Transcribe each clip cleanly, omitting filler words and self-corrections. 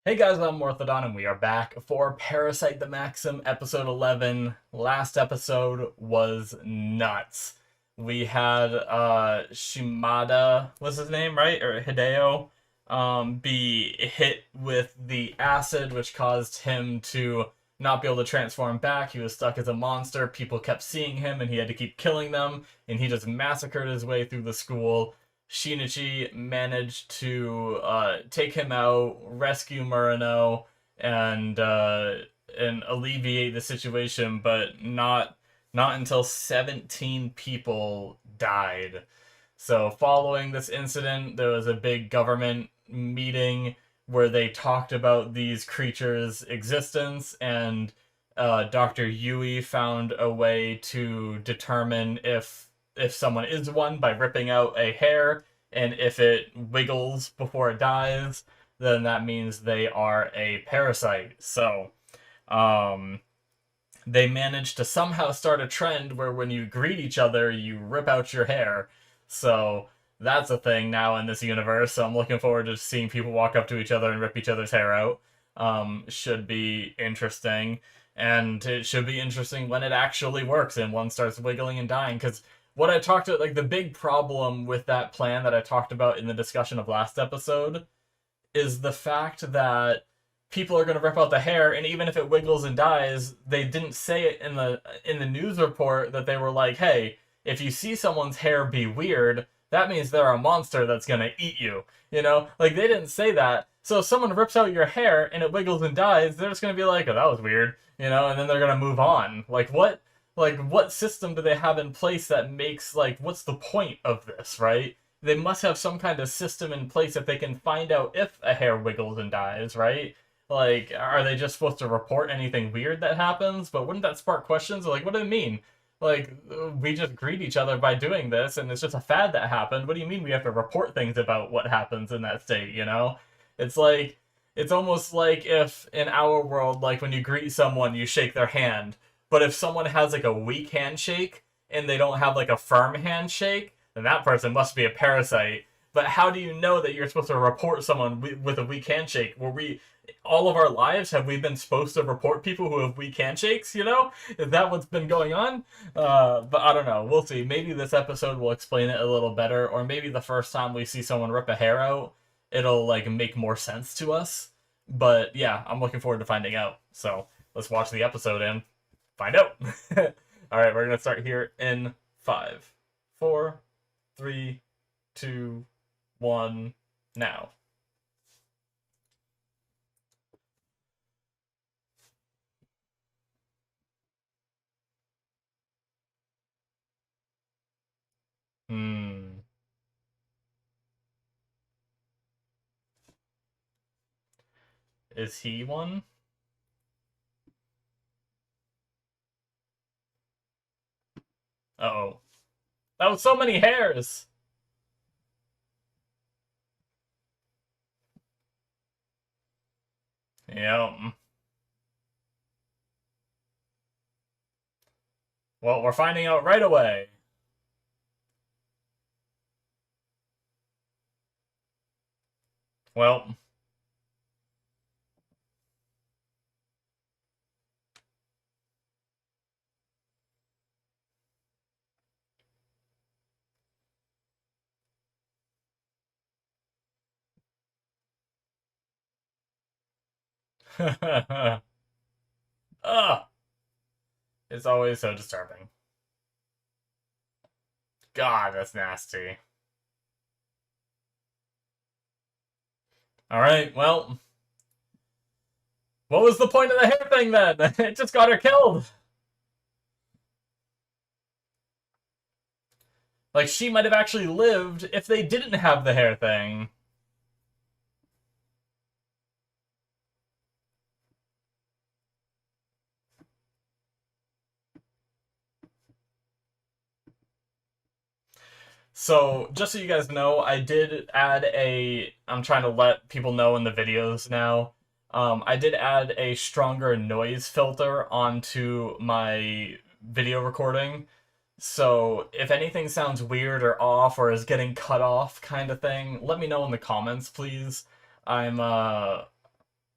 Hey guys, I'm Morthadon, and we are back for Parasyte the Maxim, episode 11. Last episode was nuts. We had Shimada, what's his name, right? Or Hideo, be hit with the acid, which caused him to not be able to transform back. He was stuck as a monster. People kept seeing him, and he had to keep killing them, and he just massacred his way through the school. Shinichi managed to take him out, rescue Murano, and alleviate the situation, but not until 17 people died. So following this incident, there was a big government meeting where they talked about these creatures' existence, and Dr. Yui found a way to determine if someone is one by ripping out a hair, and if it wiggles before it dies, then that means they are a parasite. So, um, they managed to somehow start a trend where when you greet each other, you rip out your hair. So that's a thing now in this universe. So I'm looking forward to seeing people walk up to each other and rip each other's hair out. Should be interesting. And it should be interesting when it actually works and one starts wiggling and dying. Because what I talked about, like the big problem with that plan that I talked about in the discussion of last episode, is the fact that people are going to rip out the hair, and even if it wiggles and dies, they didn't say it in the news report that they were like, hey, if you see someone's hair be weird, that means they're a monster that's going to eat you. You know, like they didn't say that. So if someone rips out your hair and it wiggles and dies, they're just going to be like, oh, that was weird, you know, and then they're going to move on. What system do they have in place that makes, like, what's the point of this, right? They must have some kind of system in place if they can find out if a hair wiggles and dies, right? Like, are they just supposed to report anything weird that happens? But wouldn't that spark questions? Like, what do they mean? Like, we just greet each other by doing this, and it's just a fad that happened. What do you mean we have to report things about what happens in that state, you know? It's like, it's almost like if in our world, like, when you greet someone, you shake their hand. But if someone has, like, a weak handshake, and they don't have, like, a firm handshake, then that person must be a parasite. But how do you know that you're supposed to report someone with a weak handshake? Were we all of our lives have we been supposed to report people who have weak handshakes? You know, is that what's been going on? But I don't know. We'll see. Maybe this episode will explain it a little better, or maybe the first time we see someone rip a hair out, it'll like make more sense to us. But yeah, I'm looking forward to finding out. So let's watch the episode and find out. All right, we're gonna start here in 5, 4, 3, 2, 1, now. Hmm. Is he one? Uh-oh. That was so many hairs! Yep. Well, we're finding out right away. Well. Ugh. It's always so disturbing. God, that's nasty. Alright, well. What was the point of the hair thing then? It just got her killed. Like, she might have actually lived if they didn't have the hair thing. So, just so you guys know, I did add a... I'm trying to let people know in the videos now. I did add a stronger noise filter onto my video recording. So, if anything sounds weird or off or is getting cut off kind of thing, let me know in the comments, please. I'm,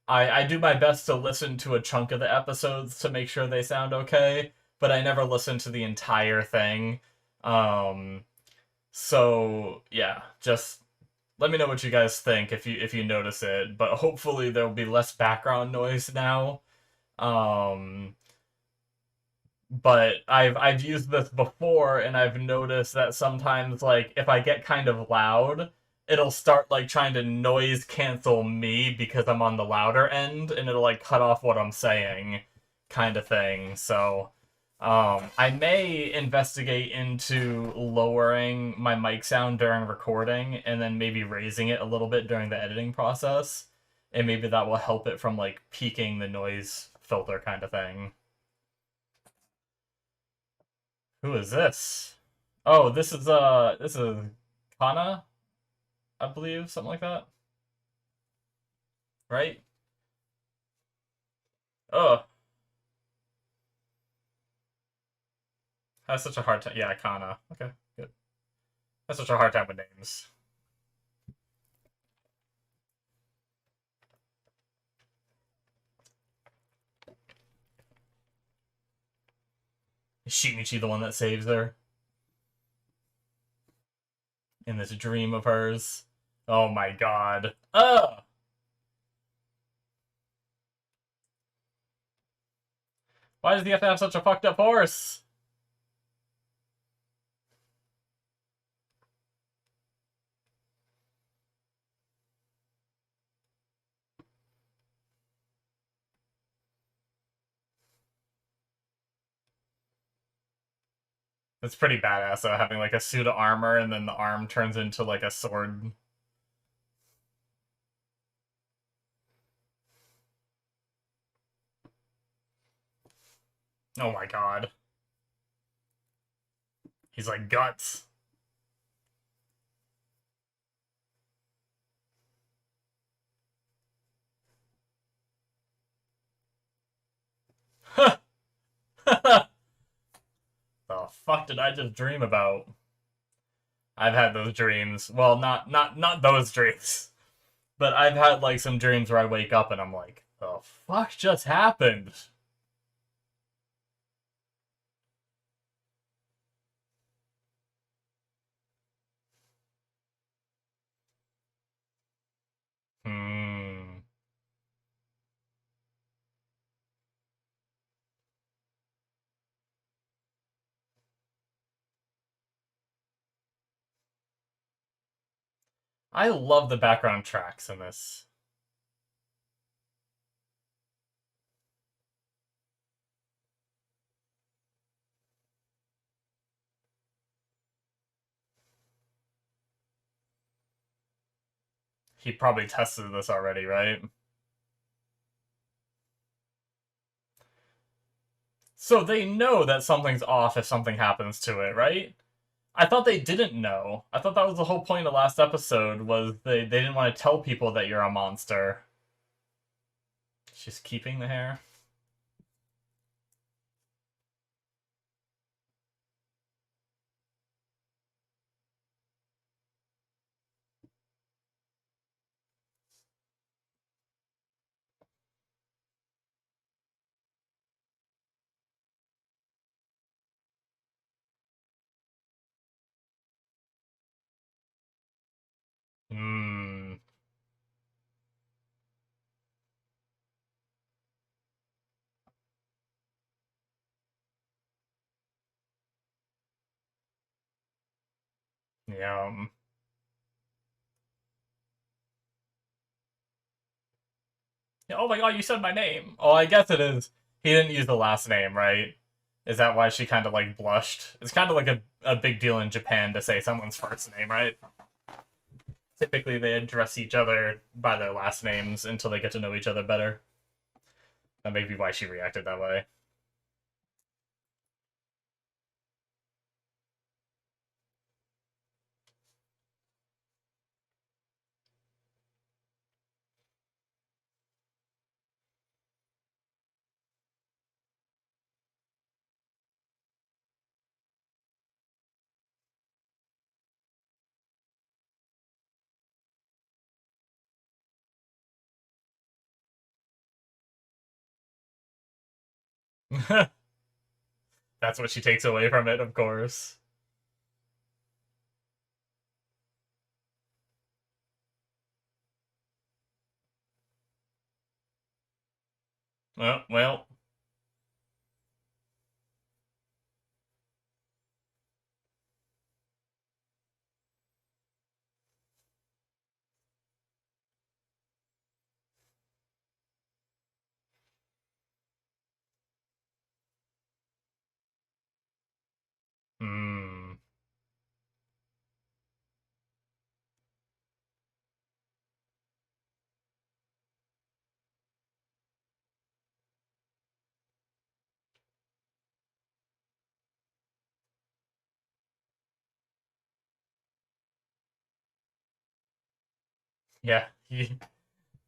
I do my best to listen to a chunk of the episodes to make sure they sound okay, but I never listen to the entire thing. Um, so yeah, just let me know what you guys think if you notice it. But hopefully there'll be less background noise now. Um, but I've used this before and I've noticed that sometimes like if I get kind of loud, it'll start like trying to noise cancel me because I'm on the louder end and it'll like cut off what I'm saying kind of thing. So I may investigate into lowering my mic sound during recording and then maybe raising it a little bit during the editing process. And maybe that will help it from like peaking the noise filter kind of thing. Who is this? Oh, this is Kana, I believe, something like that, right? Oh, has such a hard time. Yeah, Kana. Okay, good. Has such a hard time with names. Is Shinichi the one that saves her in this dream of hers? Oh my god. Ugh! Why does he have to have such a fucked up horse? It's pretty badass though, having like a suit of armor and then the arm turns into like a sword. Oh my god. He's like guts. The fuck did I just dream about? I've had those dreams. Well, not those dreams. But I've had like some dreams where I wake up and I'm like, the fuck just happened? Hmm. I love the background tracks in this. He probably tested this already, right? So they know that something's off if something happens to it, right? I thought they didn't know. I thought that was the whole point of last episode was they didn't want to tell people that you're a monster. She's keeping the hair. Hmm. Yeah. Oh my god, you said my name. Oh, I guess it is. He didn't use the last name, right? Is that why she kind of like blushed? It's kind of like a big deal in Japan to say someone's first name, right? Typically, they address each other by their last names until they get to know each other better. That may be why she reacted that way. That's what she takes away from it, of course. Well. Hmm. Yeah, you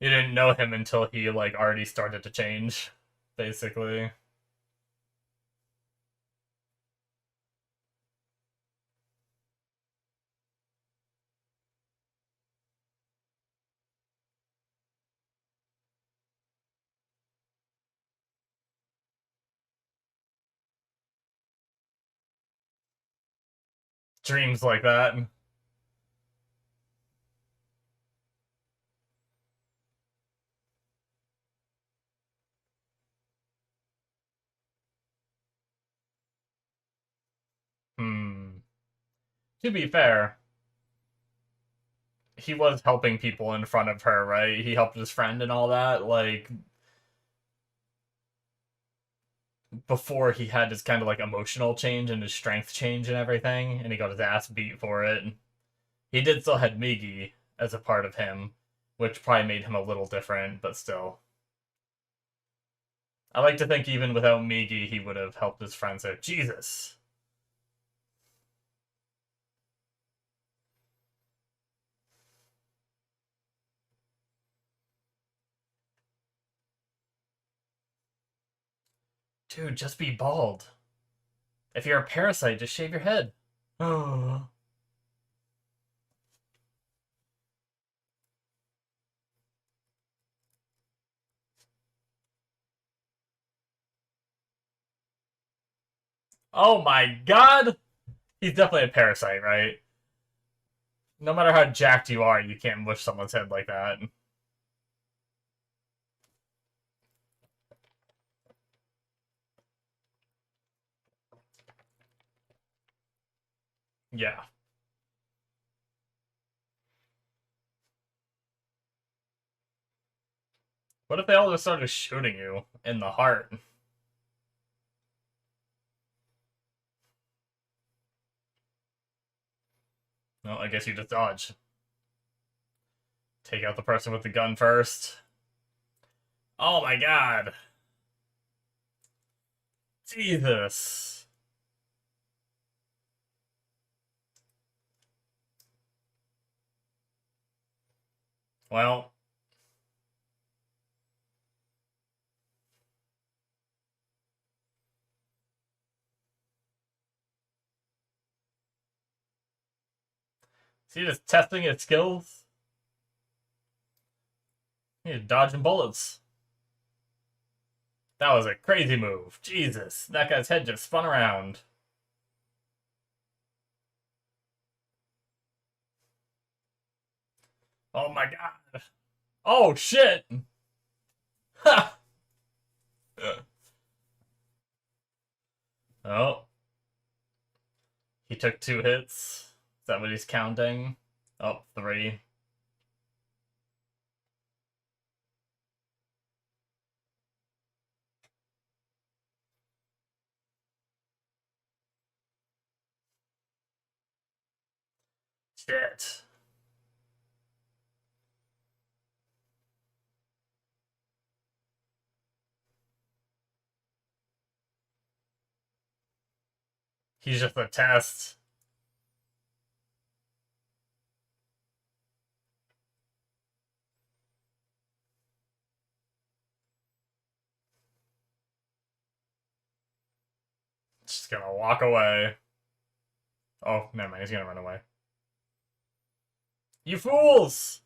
didn't know him until he like already started to change, basically. Dreams like that. Hmm. To be fair, he was helping people in front of her, right? He helped his friend and all that, like before he had his kind of like emotional change and his strength change and everything, and he got his ass beat for it. He did still had Migi as a part of him, which probably made him a little different, but still. I like to think even without Migi, he would have helped his friends out. Jesus. Dude, just be bald. If you're a parasite, just shave your head. Oh. Oh my god! He's definitely a parasite, right? No matter how jacked you are, you can't mush someone's head like that. Yeah. What if they all just started shooting you in the heart? Well, I guess you just dodge. Take out the person with the gun first. Oh my god. Jesus. Well, is he just testing his skills? He's dodging bullets. That was a crazy move. Jesus. That guy's head just spun around. Oh my god. Oh shit. Ha! Oh, he took 2 hits. Is that what he's counting? Oh, 3. Shit. He's just a test. Just gonna walk away. Oh, never mind. He's gonna run away. You fools!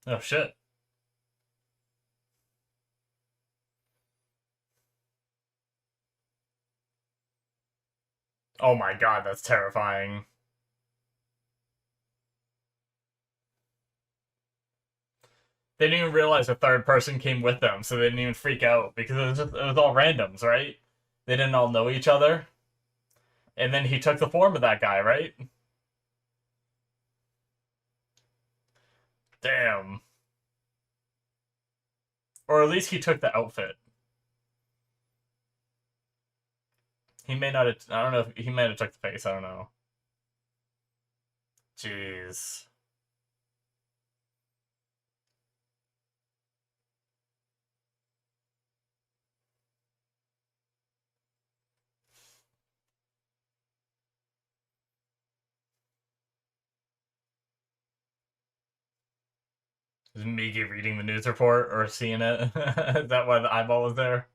Oh shit. Oh my god, that's terrifying. They didn't even realize a third person came with them, so they didn't even freak out because it was all randoms, right? They didn't all know each other. And then he took the form of that guy, right? Damn. Or at least he took the outfit. He may not have, I don't know if he might have took the face, I don't know. Jeez. Is Migi reading the news report or seeing it? Is that why the eyeball was there?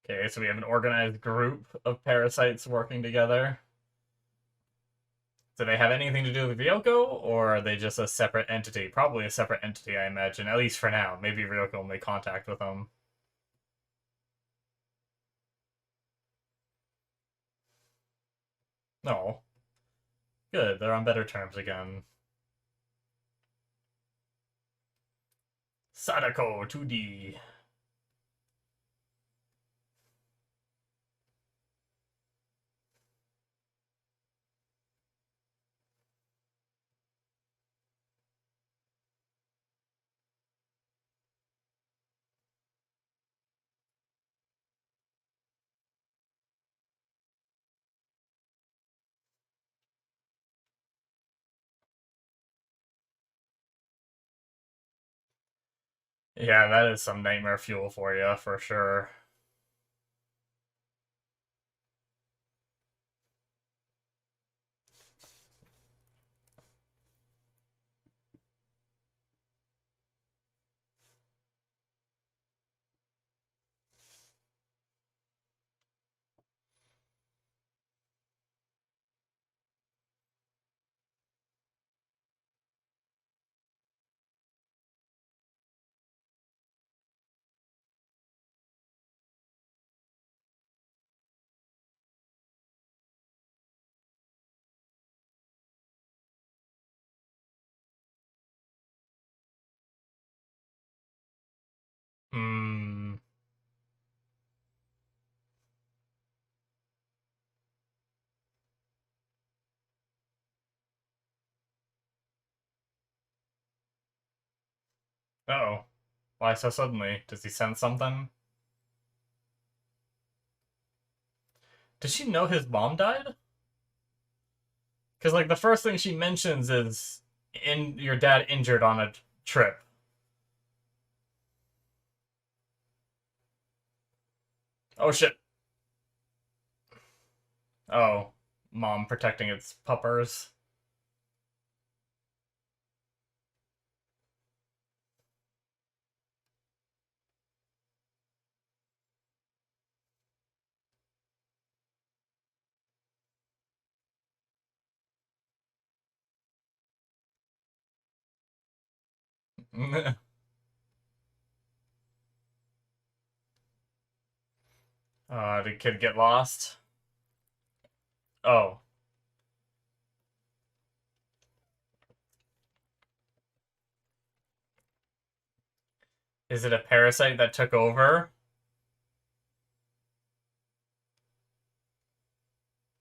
Okay, so we have an organized group of parasites working together. Do they have anything to do with Ryoko, or are they just a separate entity? Probably a separate entity, I imagine, at least for now. Maybe Ryoko will make contact with them. No. Good, they're on better terms again. Sadako 2D. Yeah, that is some nightmare fuel for you, for sure. Hmm. Uh-oh. Why so suddenly? Does he sense something? Does she know his mom died? Because, like, the first thing she mentions is in your dad injured on a trip. Oh, shit. Oh, mom protecting its puppers. Did kid get lost? Oh. Is it a parasite that took over?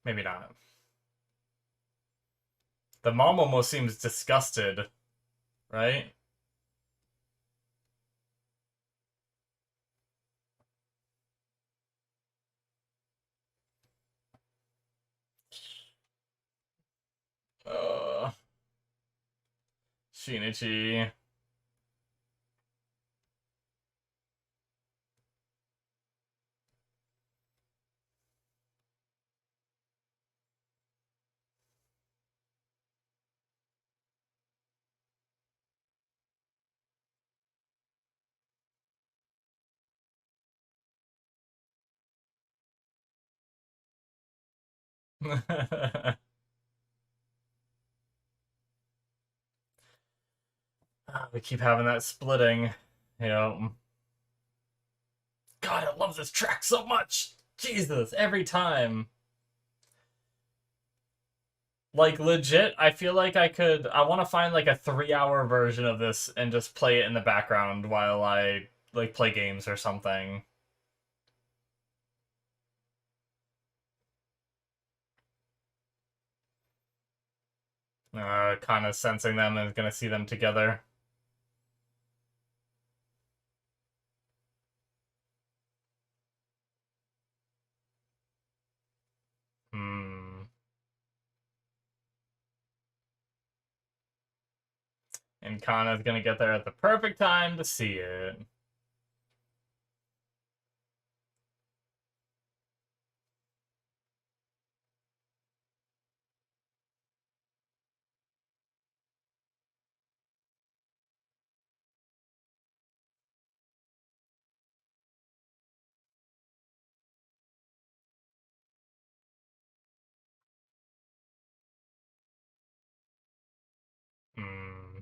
Maybe not. The mom almost seems disgusted, right? Uh, Shinichi. We keep having that splitting. You know, God, I love this track so much. Jesus, every time. Like legit, I feel like I want to find like a 3-hour version of this and just play it in the background while I like play games or something. Kind of sensing them and gonna see them together. Hmm. And Kana's gonna get there at the perfect time to see it. Hmm.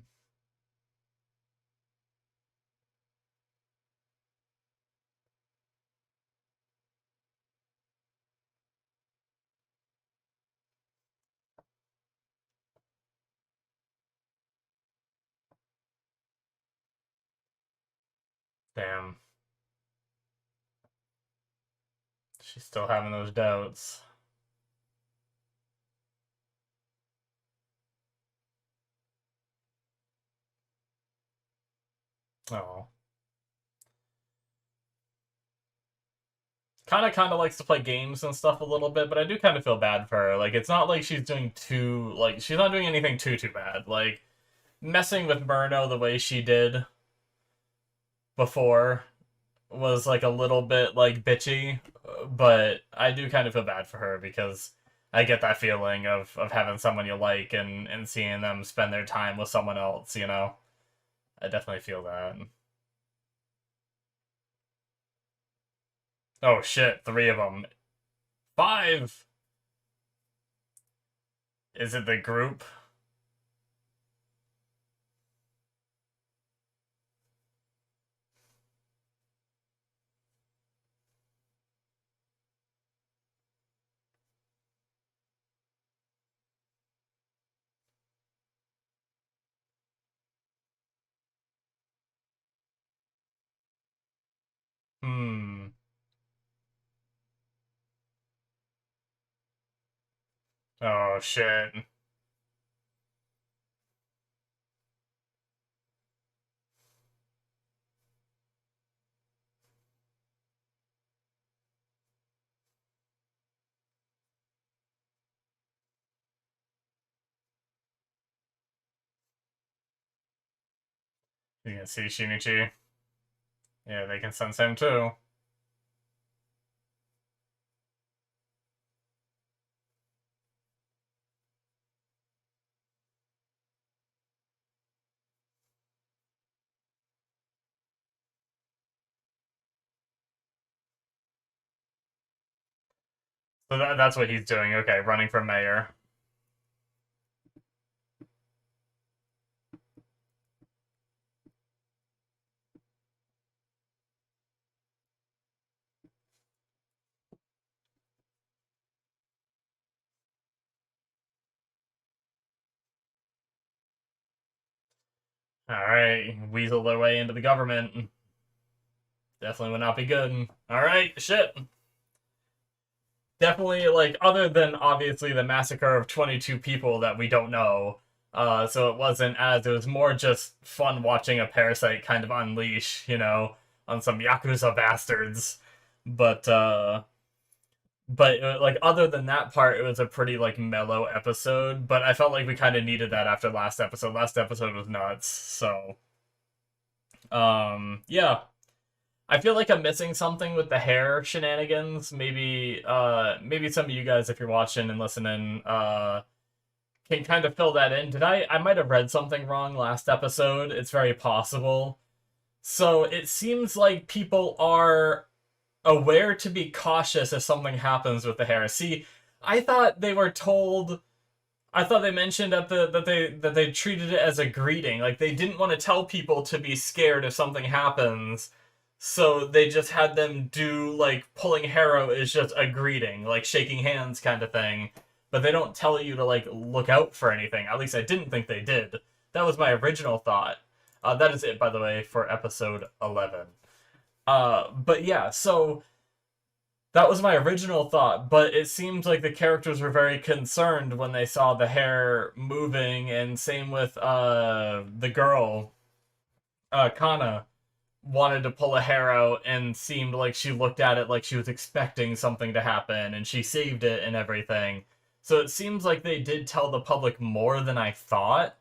Damn. She's still having those doubts. Oh. Kind of likes to play games and stuff a little bit, but I do kind of feel bad for her. Like it's not like she's doing too like she's not doing anything too bad. Like messing with Murno the way she did before was like a little bit like bitchy, but I do kind of feel bad for her because I get that feeling of having someone you like and seeing them spend their time with someone else, you know. I definitely feel that. Oh shit, 3 of them. 5. Is it the group? Hmm. Oh shit. You can see Shinichi. Yeah, they can sense him too. So that's what he's doing. Okay, running for mayor. Alright, weasel their way into the government. Definitely would not be good. Alright, shit. Definitely, like, other than obviously the massacre of 22 people that we don't know, so it wasn't as, it was more just fun watching a parasite kind of unleash, you know, on some Yakuza bastards. But, like, other than that part, it was a pretty, like, mellow episode, but I felt like we kind of needed that after last episode. Last episode was nuts, so, yeah. I feel like I'm missing something with the hair shenanigans. Maybe some of you guys, if you're watching and listening, can kind of fill that in. I might have read something wrong last episode. It's very possible. So it seems like people are aware to be cautious if something happens with the hair. See, I thought they were told. I thought they mentioned at that they treated it as a greeting. Like they didn't want to tell people to be scared if something happens, so they just had them do like pulling Harrow is just a greeting, like shaking hands kind of thing. But they don't tell you to like look out for anything. At least I didn't think they did. That was my original thought. That is it, by the way, for episode 11. But yeah, so that was my original thought, but it seemed like the characters were very concerned when they saw the hair moving, and same with the girl, Kana, wanted to pull a hair out and seemed like she looked at it like she was expecting something to happen, and she saved it and everything. So it seems like they did tell the public more than I thought.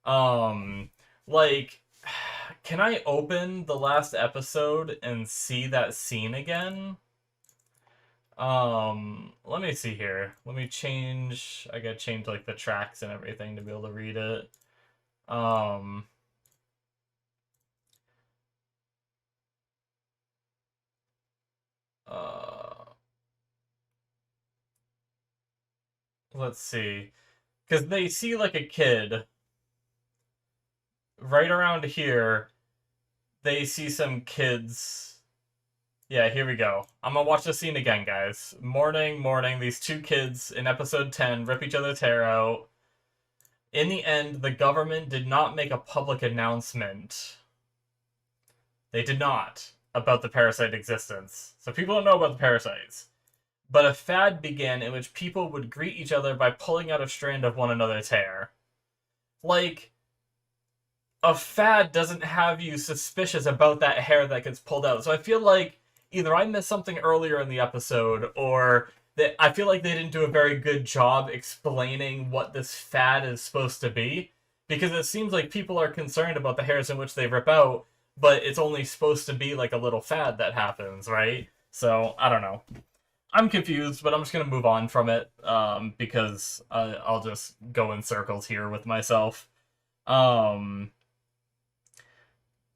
Um, like, can I open the last episode and see that scene again? Let me see here. Let me change. I gotta change like the tracks and everything to be able to read it. Um, uh, let's see. Because they see like a kid right around here. They see some kids. Yeah, here we go. I'm gonna watch the scene again, guys. Morning, morning. These two kids in episode 10 rip each other's hair out. In the end, the government did not make a public announcement. They did not about the parasite existence. So people don't know about the parasites. But a fad began in which people would greet each other by pulling out a strand of one another's hair. Like, a fad doesn't have you suspicious about that hair that gets pulled out. So I feel like either I missed something earlier in the episode, or that I feel like they didn't do a very good job explaining what this fad is supposed to be. Because it seems like people are concerned about the hairs in which they rip out, but it's only supposed to be like a little fad that happens, right? So, I don't know. I'm confused, but I'm just gonna move on from it, because I'll just go in circles here with myself. Um,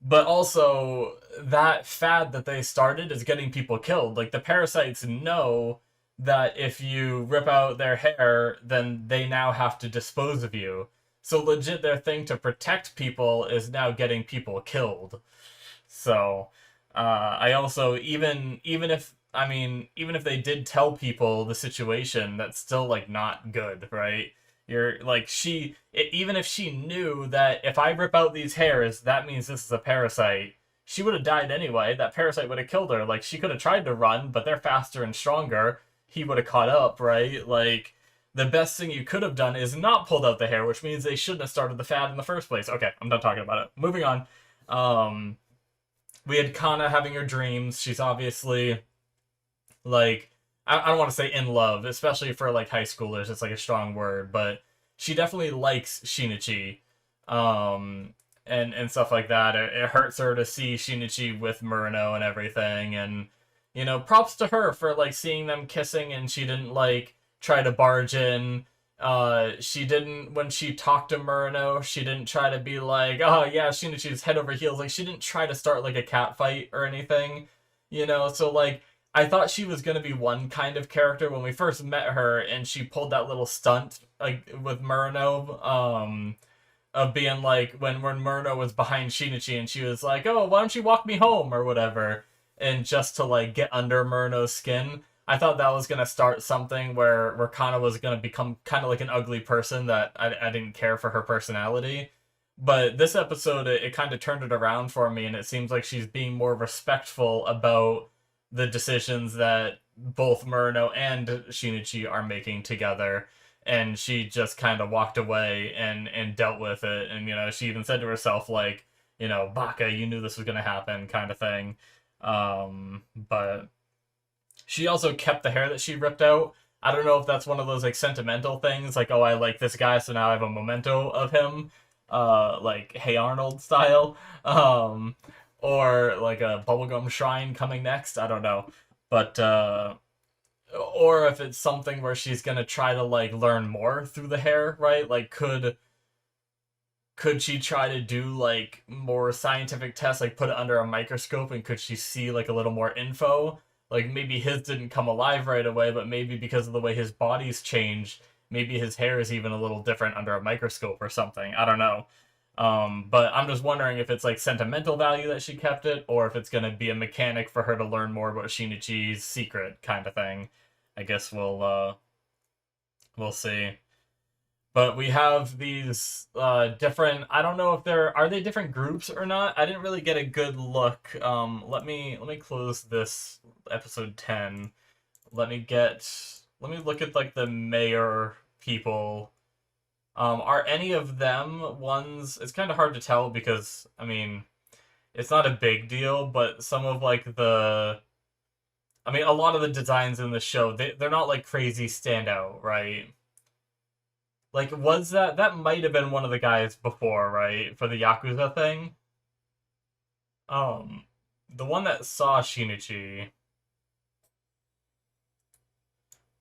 but also, that fad that they started is getting people killed. Like, the parasites know that if you rip out their hair, then they now have to dispose of you. So legit, their thing to protect people is now getting people killed. So, I also even if I mean even if they did tell people the situation, that's still like not good, right? You're like even if she knew that if I rip out these hairs, that means this is a parasite. She would have died anyway. That parasite would have killed her. Like she could have tried to run, but they're faster and stronger. He would have caught up, right? Like the best thing you could have done is not pulled out the hair, which means they shouldn't have started the fad in the first place. Okay, I'm done talking about it. Moving on. Um, we had Kana having her dreams. She's obviously like I don't want to say in love, especially for like high schoolers. It's like a strong word, but she definitely likes Shinichi, and stuff like that. It hurts her to see Shinichi with Murano and everything, and props to her for like seeing them kissing, and she didn't like try to barge in. She didn't when she talked to Murano. She didn't try to be like, oh yeah, Shinichi's head over heels. Like she didn't try to start like a cat fight or anything. So like I thought she was gonna be one kind of character when we first met her, and she pulled that little stunt like with Murano, of being like when Murano was behind Shinichi, and she was like, "Oh, why don't you walk me home?" or whatever, and just to like get under Murano's skin. I thought that was gonna start something where Kana was gonna become kind of like an ugly person that I didn't care for her personality. But this episode, it kind of turned it around for me, and it seems like she's being more respectful about the decisions that both Murano and Shinichi are making together. And she just kind of walked away and dealt with it. And, she even said to herself, like, Baka, you knew this was going to happen, kind of thing. But she also kept the hair that she ripped out. I don't know if that's one of those, like, sentimental things, like, oh, I like this guy, so now I have a memento of him, like, Hey Arnold style. Or like a bubblegum shrine coming next. I don't know. But or if it's something where she's gonna try to like learn more through the hair, right? Like could she try to do like more scientific tests, like put it under a microscope, and could she see like a little more info? Like maybe his didn't come alive right away, but maybe because of the way his body's changed, maybe his hair is even a little different under a microscope or something. I don't know. But I'm just wondering if it's like sentimental value that she kept it, or if it's gonna be a mechanic for her to learn more about Shinichi's secret kind of thing. I guess we'll see. But we have these different. I don't know if they're are they different groups or not. I didn't really get a good look. Let me close this episode 10. Let me get let me look at like the mayor people. Are any of them ones? It's kind of hard to tell because I mean it's not a big deal, but some of like I mean a lot of the designs in the show they're not like crazy standout, right? Like, was that might have been one of the guys before, right? For the Yakuza thing? Um, the one that saw Shinichi,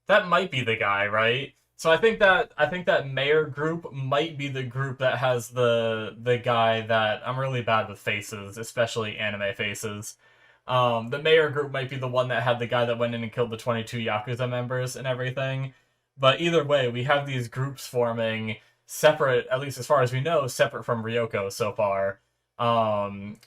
that might be the guy, right? So I think that mayor group might be the group that has the guy that I'm really bad with faces, especially anime faces. The mayor group might be the one that had the guy that went in and killed the 22 Yakuza members and everything. But either way, we have these groups forming separate, at least as far as we know, separate from Ryoko so far.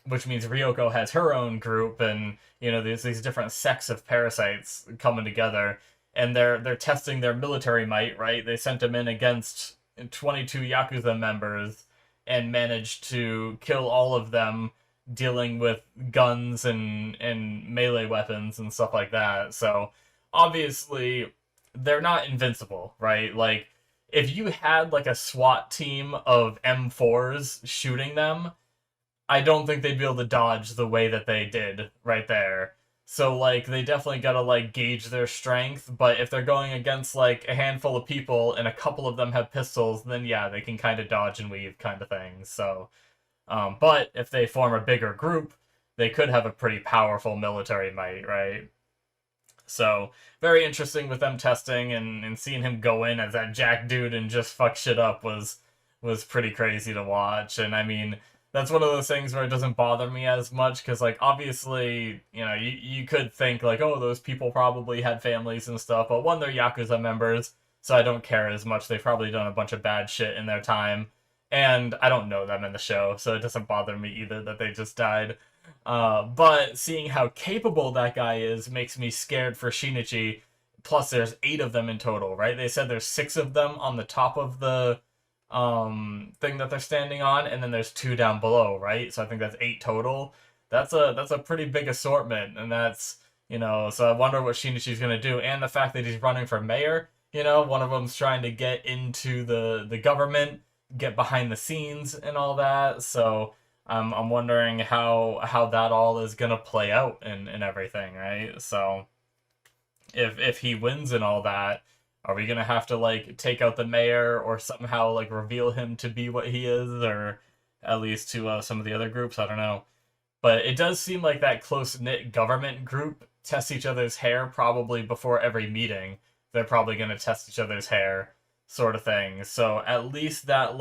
Which means Ryoko has her own group, and there's these different sects of parasites coming together, and they're testing their military might. Right? They sent them in against 22 Yakuza members and managed to kill all of them, dealing with guns and melee weapons and stuff like that. So obviously they're not invincible, right? Like if you had like a SWAT team of M4s shooting them, I don't think they'd be able to dodge the way that they did right there. So like they definitely got to like gauge their strength, but if they're going against like a handful of people and a couple of them have pistols, then yeah, they can kind of dodge and weave kind of thing. So but if they form a bigger group, they could have a pretty powerful military might, right? So very interesting with them testing and seeing him go in as that Jack dude and just fuck shit up was pretty crazy to watch. And I mean, that's one of those things where it doesn't bother me as much because like obviously, you could think like, oh, those people probably had families and stuff, but one, they're Yakuza members, so I don't care as much. They've probably done a bunch of bad shit in their time. And I don't know them in the show, so it doesn't bother me either that they just died. But seeing how capable that guy is makes me scared for Shinichi. Plus, there's 8 of them in total, right? They said there's 6 of them on the top of the thing that they're standing on, and then there's 2 down below, right? So I think that's 8 total. That's a pretty big assortment, and that's So I wonder what Shinichi's gonna do, and the fact that he's running for mayor. One of them's trying to get into the government, get behind the scenes, and all that. So I'm wondering how that all is gonna play out and everything, right? So if he wins and all that, are we gonna have to like take out the mayor or somehow like reveal him to be what he is, or at least to some of the other groups? I don't know, but it does seem like that close knit government group tests each other's hair probably before every meeting. They're probably gonna test each other's hair, sort of thing. So at least that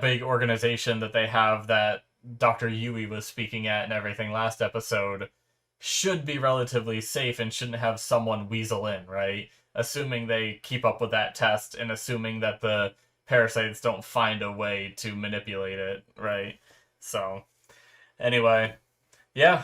big organization that they have that Dr. Yui was speaking at and everything last episode should be relatively safe and shouldn't have someone weasel in, right? Assuming they keep up with that test and assuming that the parasites don't find a way to manipulate it, right? So, anyway, yeah,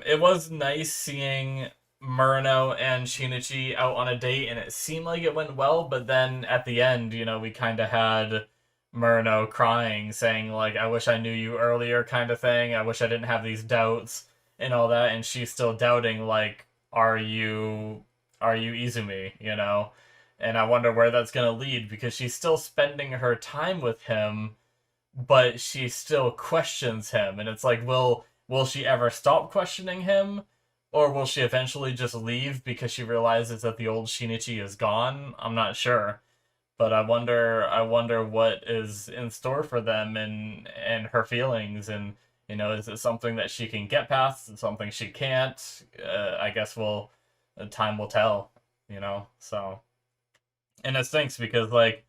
it was nice seeing Murano and Shinichi out on a date, and it seemed like it went well, but then at the end, we kind of had Murano crying, saying, like, I wish I knew you earlier, kind of thing. I wish I didn't have these doubts and all that, and she's still doubting, like, are you Izumi, And I wonder where that's gonna lead, because she's still spending her time with him, but she still questions him, and it's like, will she ever stop questioning him? Or will she eventually just leave because she realizes that the old Shinichi is gone? I'm not sure. But I wonder what is in store for them and her feelings, and is it something that she can get past? Is it something she can't? I guess time will tell, So, and it stinks because like,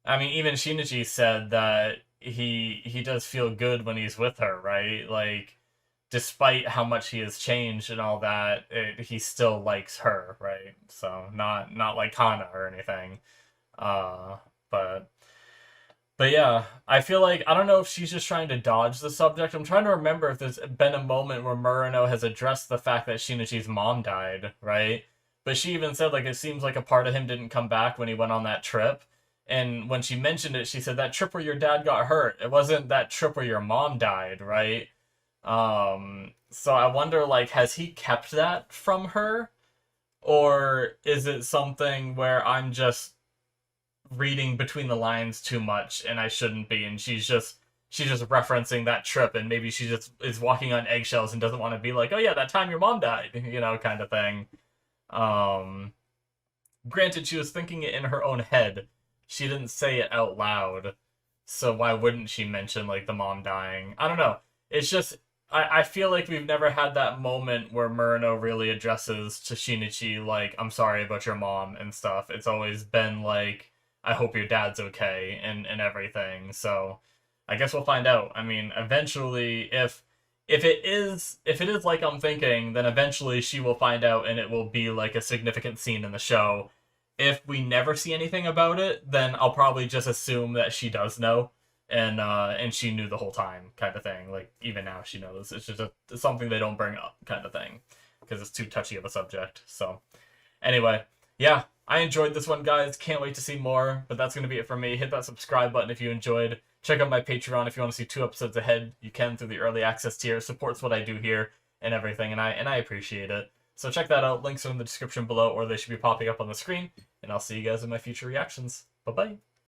I mean, even Shinichi said that he does feel good when he's with her, right? Like despite how much he has changed and all that, he still likes her, right? So not like Kana or anything. Uh, but yeah, I feel like I don't know if she's just trying to dodge the subject. I'm trying to remember if there's been a moment where Murano has addressed the fact that Shinichi's mom died, right? But she even said like it seems like a part of him didn't come back when he went on that trip. And when she mentioned it, she said that trip where your dad got hurt. It wasn't that trip where your mom died, right? So I wonder like has he kept that from her? Or is it something where I'm just reading between the lines too much and I shouldn't be, and she's just referencing that trip, and maybe she just is walking on eggshells and doesn't want to be like, oh yeah, that time your mom died, kind of thing. Um, Granted, she was thinking it in her own head. She didn't say it out loud, so why wouldn't she mention like the mom dying? I don't know. It's just I feel like we've never had that moment where Murano really addresses to Shinichi like, I'm sorry about your mom and stuff. It's always been like, I hope your dad's okay and everything. So I guess we'll find out. I mean, eventually if it is like I'm thinking, then eventually she will find out and it will be like a significant scene in the show. If we never see anything about it, then I'll probably just assume that she does know and she knew the whole time kind of thing. Like even now she knows. It's just something they don't bring up kind of thing because it's too touchy of a subject. So anyway, yeah, I enjoyed this one, guys. Can't wait to see more, but that's going to be it for me. Hit that subscribe button if you enjoyed. Check out my Patreon if you want to see 2 episodes ahead. You can through the early access tier. It supports what I do here and everything, and I appreciate it. So check that out. Links are in the description below, or they should be popping up on the screen, and I'll see you guys in my future reactions. Bye-bye.